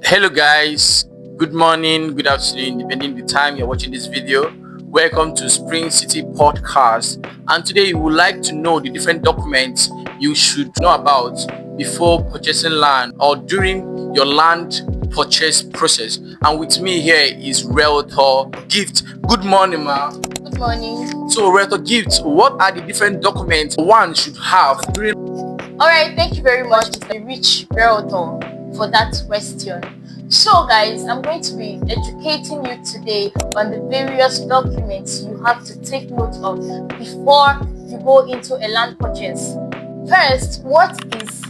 Hello guys, good morning, good afternoon, depending the time you're watching this video. Welcome to Spring City Podcast, and today we would like to know the different documents you should know about before purchasing land or during your land purchase process. And with me here is Realtor Gift. Good morning, ma. Good morning. So Realtor Gift, what are the different documents one should have during? Alright, thank you very much, Mr. Rich Realtor, for that question. So guys, I'm going to be educating you today on the various documents you have to take note of before you go into a land purchase. First, what is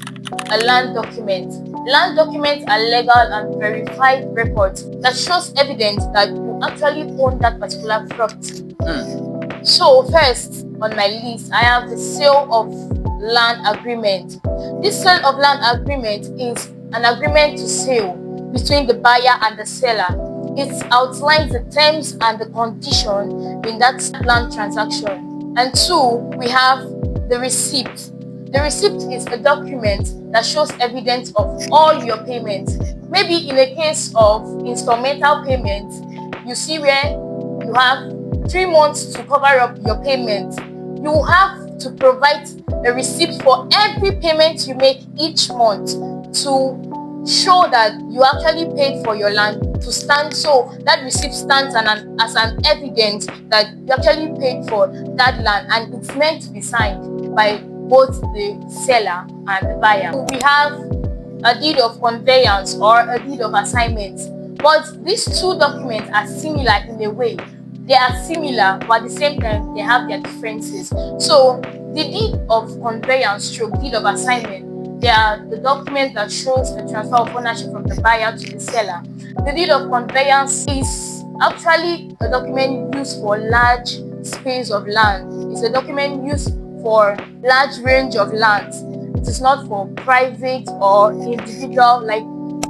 a land document? Land documents are legal and verified records that shows evidence that you actually own that particular property. So first on my list, I have the sale of land agreement. This sale of land agreement is an agreement to sale between the buyer and the seller. It outlines the terms and the condition in that land transaction. And two, we have the receipt. The receipt is a document that shows evidence of all your payments. Maybe in a case of installmental payments, you see where you have 3 months to cover up your payment. You have to provide a receipt for every payment you make each month to show that you actually paid for your land to stand. So that receipt stands as an evidence that you actually paid for that land, and it's meant to be signed by both the seller and the buyer. We have a deed of conveyance or a deed of assignment, but these two documents are similar in a way. They are similar, but at the same time they have their differences. So the deed of conveyance stroke deed of assignment, they are the document that shows the transfer of ownership from the buyer to the seller. The deed of conveyance is actually a document used for large space of land. It's a document used for large range of lands. It is not for private or individual like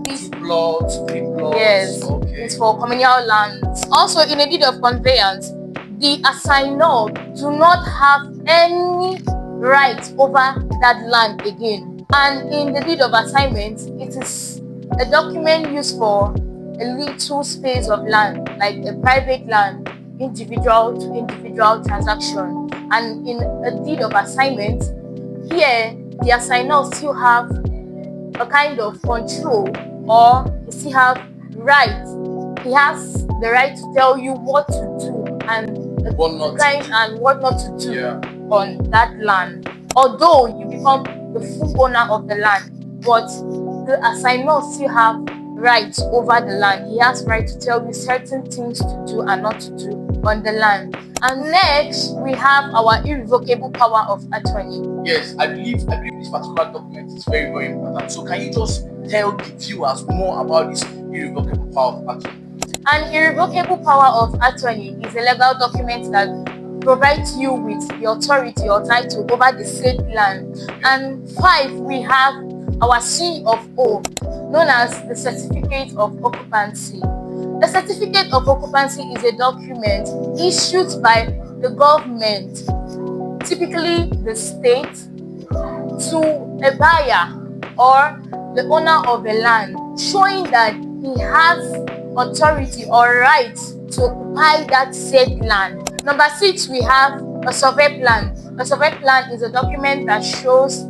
this. 2 plots, 3 plots. Yes, okay. It's for communal lands. Also, in a deed of conveyance, the assignor do not have any right over that land again. And in the deed of assignment, it is a document used for a little space of land, like a private land, individual to individual transaction. And in a deed of assignment, here the assignor still have a kind of control, or he still have rights. He has the right to tell you what to do and What not to do. and what not to do Yeah. on that land. Although you become the full owner of the land, but the assignor still have rights over the land. He has right to tell you certain things to do and not to do on the land. And next, we have our irrevocable power of attorney. Yes, I believe this particular document is very, very important. So can you just tell the viewers more about this irrevocable power of attorney? An irrevocable power of attorney is a legal document that provides you with the authority or title over the said land. And 5, we have our C of O, known as the certificate of occupancy. A certificate of occupancy is a document issued by the government, typically the state, to a buyer or the owner of the land, showing that he has authority or right to occupy that said land. Number 6, we have a survey plan. A survey plan is a document that shows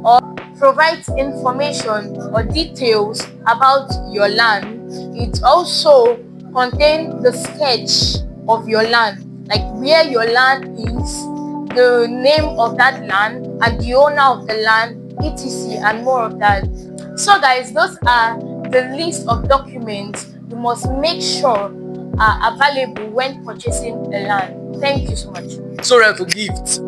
or provides information or details about your land. It also contains the sketch of your land, like where your land is, the name of that land, and the owner of the land, etc., and more of that. So guys, those are the list of documents you must make sure are available when purchasing a land. Thank you so much. So Realtor Gift,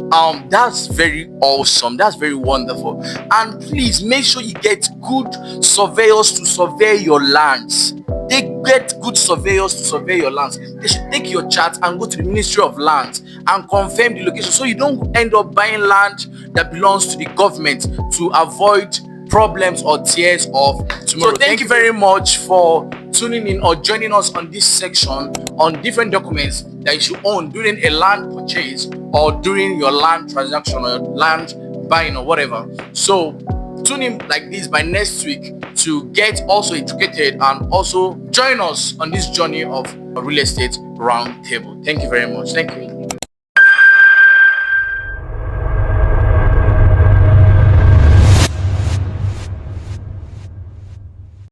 that's very awesome, that's very wonderful. And please make sure you get good surveyors to survey your lands. They get good surveyors to survey your lands. They should take your chart and go to the Ministry of Lands and confirm the location, so you don't end up buying land that belongs to the government to avoid problems or tears of tomorrow. So thank you very much for tuning in or joining us on this section on different documents that you should own during a land purchase or during your land transaction or your land buying or whatever. So tune in like this by next week to get also educated and also join us on this journey of a real estate roundtable. Thank you very much. Thank you.